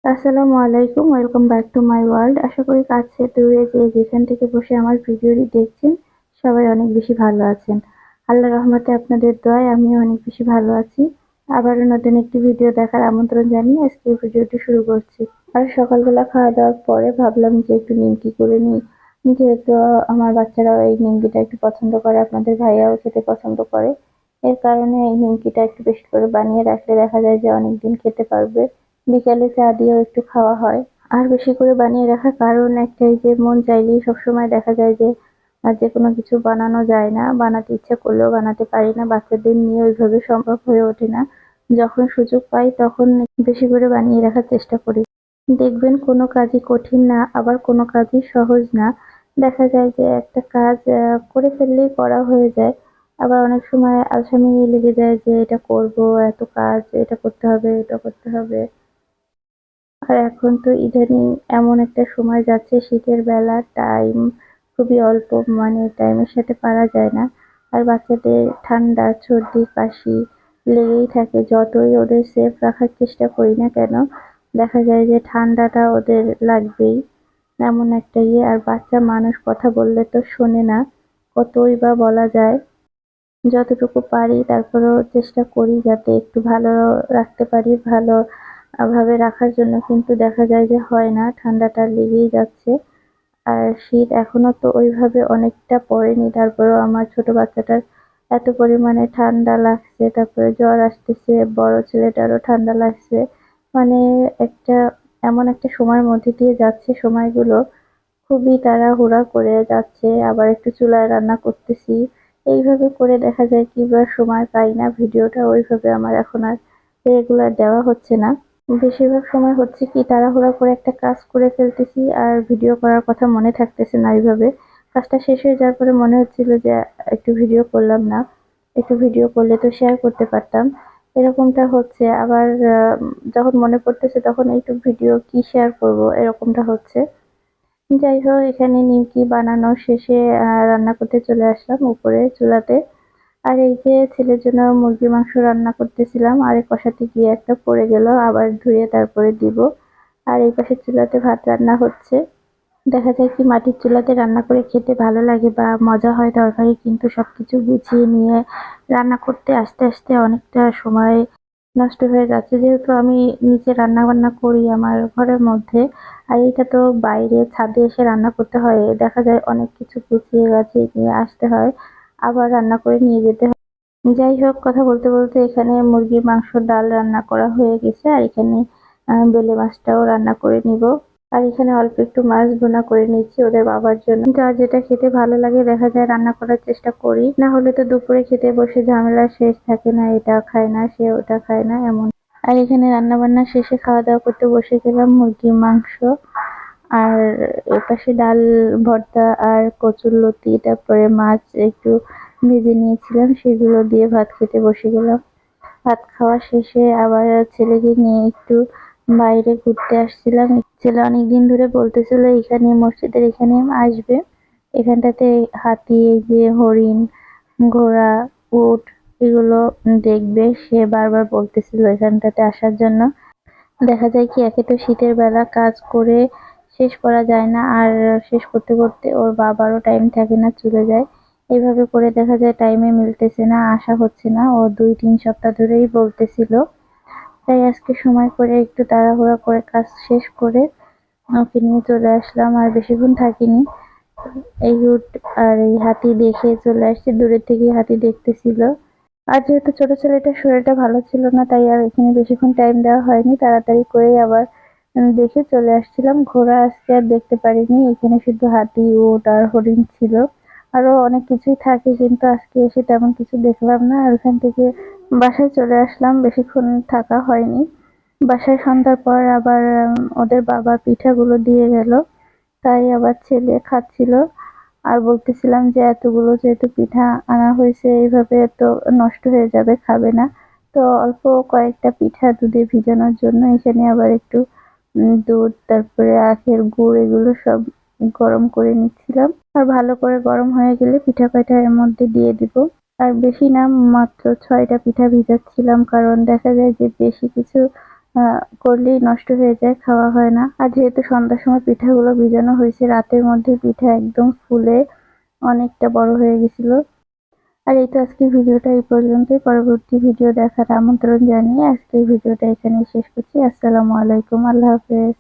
আসসালামু আলাইকুম, welcome back to my world. আশা করি কাছে দূরে যে যেখান থেকে বসে আমার ভিডিওটি দেখছেন সবাই অনেক বেশি ভালো আছেন। আল্লাহর রহমতে আপনাদের দোয়ায় আমিও অনেক বেশি ভালো আছি। আবারও নতুন একটি ভিডিও দেখার আমন্ত্রণ জানিয়ে আজকে ভিডিওটি শুরু করছি। আর সকালবেলা খাওয়া দাওয়ার পরে ভাবলাম যে একটু নিমকি করে নিই, যেহেতু আমার বাচ্চারাও এই নিমকিটা একটু পছন্দ করে, আপনাদের ভাইয়াও খেতে পছন্দ করে। এর কারণে এই নিমকিটা একটু বেশি করে বানিয়ে রাখলে দেখা যায় যে অনেকদিন খেতে পারবে। বিকালে চা দিয়েও একটু খাওয়া হয়। আর বেশি করে বানিয়ে রাখার কারণ একটাই যে মন চাইলেই সবসময় দেখা যায় যে যেকোনো কিছু বানানো যায় না। বানাতে ইচ্ছা করলেও বানাতে পারি না। বাচ্চাদের নিয়ে ওইভাবে সম্ভব হয়ে ওঠে না। যখন সুযোগ পাই তখন বেশি করে বানিয়ে রাখার চেষ্টা করি। দেখবেন কোনো কাজই কঠিন না, আবার কোনো কাজই সহজ না। দেখা যায় যে একটা কাজ করে ফেললেই করা হয়ে যায়। আবার অনেক সময় আলসামি লেগে যায় যে এটা করবো, এত কাজ, এটা করতে হবে, ওটা করতে হবে। আর এখন তো ইদানিং এমন একটা সময় যাচ্ছে, শীতের বেলা টাইম খুবই অল্প, মানে টাইমের সাথে পারা যায় না। আর বাচ্চাদের ঠান্ডা, সর্দি, কাশি লেগেই থাকে। যতই ওদের সেফ রাখার চেষ্টা করি না কেন, দেখা যায় যে ঠান্ডাটা ওদের লাগবেই। এমন একটা ইয়ে, আর বাচ্চা মানুষ কথা বললে তো শোনে না। কতই বা বলা যায়। যতটুকু পারি তারপরেও চেষ্টা করি যাতে একটু ভালো রাখতে পারি, ভালো ভাবে রাখার জন্য, কিন্তু দেখা যায় যে হয় না, ঠান্ডাটা লেগেই যাচ্ছে। আর শীত এখনো তো ওইভাবে অনেকটা পড়েনি, তারপরেও আমার ছোট বাচ্চাটার এত পরিমাণে ঠান্ডা লাগছে, তারপরে জ্বর আসতেছে, বড় ছেলেটারও ঠান্ডা লাগছে। মানে একটা এমন একটা সময়ের মধ্যে দিয়ে যাচ্ছে, সময়গুলো খুবই তাড়াহুড়া করে যাচ্ছে। আবার একটু চুলায় রান্না করতেছি। এইভাবে করে দেখা যায় কি বা সময় পাই না। ভিডিওটা ওইভাবে আমার এখন আর রেগুলার দেওয়া হচ্ছে না। বেশিরভাগ সময় হচ্ছে কি তাড়াহুড়া করে একটা কাজ করে ফেলতেছি আর ভিডিও করার কথা মনে থাকতেছে না ওইভাবে। কাজটা শেষ হয়ে যাওয়ার পরে মনে হচ্ছিল যে একটু ভিডিও করলাম না। একটু ভিডিও করলে তো শেয়ার করতে পারতাম। এরকমটা হচ্ছে। আবার যখন মনে পড়তেছে তখন একটু ভিডিও কি শেয়ার করব এরকমটা হচ্ছে। যাই হোক, এখানে নিমকি বানানো শেষে রান্না করতে চলে আসলাম উপরে চুলাতে। আর এই যে ছেলের জন্য মুরগির মাংস রান্না করতেছিলাম, আর এই কষাতে গিয়ে একটা পড়ে গেল, আবার ধুয়ে তারপরে দিব। আর এই পাশে চুলাতে ভাত রান্না হচ্ছে। দেখা যায় কি মাটির চুলাতে রান্না করে খেতে ভালো লাগে বা মজা হয় তরকারি, কিন্তু সবকিছু গুছিয়ে নিয়ে রান্না করতে আস্তে আস্তে অনেকটা সময় নষ্ট হয়ে যাচ্ছে। যেহেতু আমি নিচে রান্না বান্না করি আমার ঘরের মধ্যে, আর এটা তো বাইরে ছাদে এসে রান্না করতে হয়, দেখা যায় অনেক কিছু গুছিয়ে গাছিয়ে নিয়ে আসতে হয়, আবার রান্না করে নিয়ে যেতে হয়। যাই হোক, কথা বলতে বলতে এখানে মুরগির মাংস ডাল রান্না করা হয়ে গেছে, আর এখানে বেলে মাছটাও রান্না করে নিব। আর এখানে অল্প একটু মাছ ভুনা করে নিচ্ছি ওদের বাবার জন্য। যার যেটা খেতে ভালো লাগে দেখা যায় রান্না করার চেষ্টা করি, না হলে তো দুপুরে খেতে বসে ঝামেলা শেষ থাকে না, এটা খায় না সে ওটা খায় না এমন। আর এখানে রান্না বান্না শেষে খাওয়া দাওয়া করতে বসে গেলাম মুরগির মাংস, আর এপাশে ডাল, ভর্তা আর কচুরলতি, তারপরে মাছ একটু ভেজে নিয়েছিলাম, সেগুলো দিয়ে ভাত খেতে বসে গেলাম। ভাত খাওয়া শেষে আবার ছেলেকে নিয়ে একটু বাইরে ঘুরতে আসছিলাম। ছেলে অনেকদিন ধরে বলতেছিল এখানে মসজিদের এখানে আসবে, এখানটাতে হাতি, এই যে হরিণ, ঘোড়া, উট এগুলো দেখবে। সে বারবার বলতেছিল এখানটাতে আসার জন্য। দেখা যায় কি একে তো শীতের বেলা কাজ করে শেষ করা যায় না, আর শেষ করতে করতে ওর বাবারও টাইম থাকে না, চলে যায়। এইভাবে করে দেখা যায় টাইমে মিলতেছে না, আসা হচ্ছে না। ও ২-৩ সপ্তাহ ধরেই বলতেছিল। তাই আজকে সময় করে একটু তাড়াহুড়া করে কাজ শেষ করে ওকে নিয়ে চলে আসলাম। আর বেশিক্ষণ থাকিনি। এই উট আর এই হাতি দেখে চলে আসছি, দূরের থেকেই হাতি দেখতেছিল। আর যেহেতু ছোট ছেলেটার শরীরটা ভালো ছিল না, তাই আর এখানে বেশিক্ষণ টাইম দেওয়া হয়নি, তাড়াতাড়ি করেই আবার দেখে চলে আসছিলাম। ঘোড়া আজকে আর দেখতে পারিনি, এখানে শুধু হাতি, উট আর হরিণ ছিল। আরো অনেক কিছুই থাকে, কিন্তু আজকে এসে তেমন কিছু দেখলাম না। আর ওখান থেকে বাসায় চলে আসলাম, বেশিক্ষণ থাকা হয়নি। বাসায় সন্ধ্যার পর আবার ওদের বাবা পিঠাগুলো দিয়ে গেল, তাই আবার ছেলে খাচ্ছিল। আর বলতেছিলাম যে এতগুলো যেহেতু পিঠা আনা হয়েছে, এইভাবে তো নষ্ট হয়ে যাবে, খাবে না। তো অল্প কয়েকটা পিঠা দুধে ভিজানোর জন্য এখানে আবার একটু দুধ, তারপরে আখের গুড় এগুলো সব গরম করে নিচ্ছিলাম। আর ভালো করে গরম হয়ে গেলে পিঠা কয়টা এর মধ্যে দিয়ে দিব। আর বেশি না, মাত্র ৬টা পিঠা ভিজাচ্ছিলাম, কারণ দেখা যায় যে বেশি কিছু করলেই নষ্ট হয়ে যায়, খাওয়া হয় না। আর যেহেতু সন্ধ্যার সময় পিঠাগুলো ভিজানো হয়েছে, রাতের মধ্যে পিঠা একদম ফুলে অনেকটা বড় হয়ে গেছিল। আর এই তো আজকের ভিডিওটা এই পর্যন্তই। পরবর্তী ভিডিও দেখার আমন্ত্রণ জানিয়ে আজকের ভিডিওটা এখানেই শেষ করছি। আসসালামু আলাইকুম, আল্লাহ হাফেজ।